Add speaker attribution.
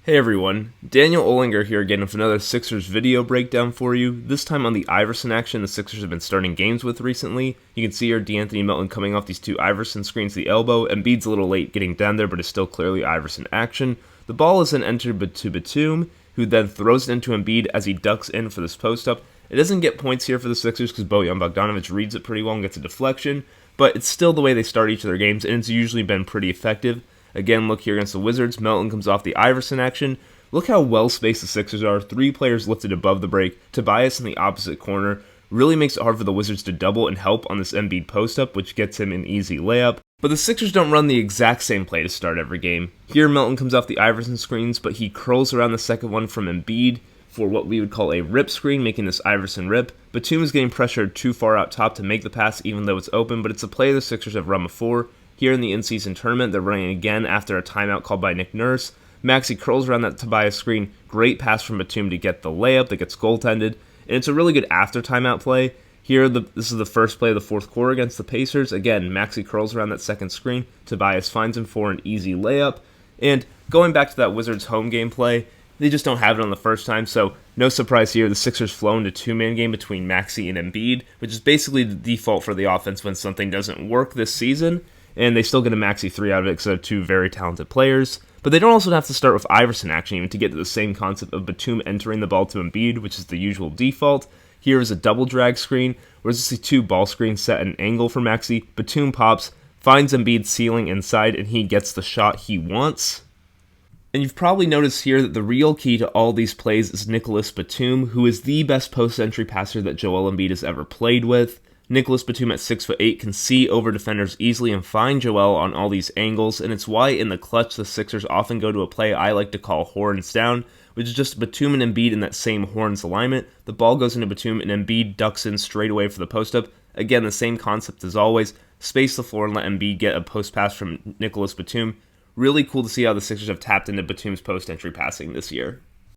Speaker 1: Hey everyone, Daniel Olinger here again with another Sixers video breakdown for you. This time on the Iverson action the Sixers have been starting games with recently. You can see here D'Anthony Melton coming off these two Iverson screens to the elbow. Embiid's a little late getting down there, but is still clearly Iverson action. The ball is then entered to Batum, who then throws it into Embiid as he ducks in for this post-up. It doesn't get points here for the Sixers because Bojan Bogdanovic reads it pretty well and gets a deflection, but it's still the way they start each of their games, and it's usually been pretty effective. Again, look here against the Wizards. Melton comes off the Iverson action. Look how well-spaced the Sixers are. Three players lifted above the break. Tobias in the opposite corner really makes it hard for the Wizards to double and help on this Embiid post-up, which gets him an easy layup. But the Sixers don't run the exact same play to start every game. Here, Melton comes off the Iverson screens, but he curls around the second one from Embiid for what we would call a rip screen, making this Iverson rip. Batum is getting pressured too far out top to make the pass, even though it's open, but it's a play the Sixers have run before. Here in the in-season tournament, they're running again after a timeout called by Nick Nurse. Maxey curls around that Tobias screen. Great pass from Batum to get the layup that gets goaltended. And it's a really good after timeout play. Here, this is the first play of the fourth quarter against the Pacers. Again, Maxey curls around that second screen. Tobias finds him for an easy layup. And going back to that Wizards home game play, they just don't have it on the first time, so no surprise here. The Sixers flow into two-man game between Maxey and Embiid, which is basically the default for the offense when something doesn't work this season. And they still get a Maxey 3 out of it because they're two very talented players. But they don't also have to start with Iverson action even to get to the same concept of Batum entering the ball to Embiid, which is the usual default. Here is a double drag screen, where it's just two ball screens set at an angle for Maxey. Batum pops, finds Embiid ceiling inside, and he gets the shot he wants. And you've probably noticed here that the real key to all these plays is Nicholas Batum, who is the best post-entry passer that Joel Embiid has ever played with. Nicholas Batum at 6'8" can see over defenders easily and find Joel on all these angles, and it's why in the clutch the Sixers often go to a play I like to call horns down, which is just Batum and Embiid in that same horns alignment. The ball goes into Batum and Embiid ducks in straight away for the post-up. Again, the same concept as always. Space the floor and let Embiid get a post pass from Nicholas Batum. Really cool to see how the Sixers have tapped into Batum's post-entry passing this year.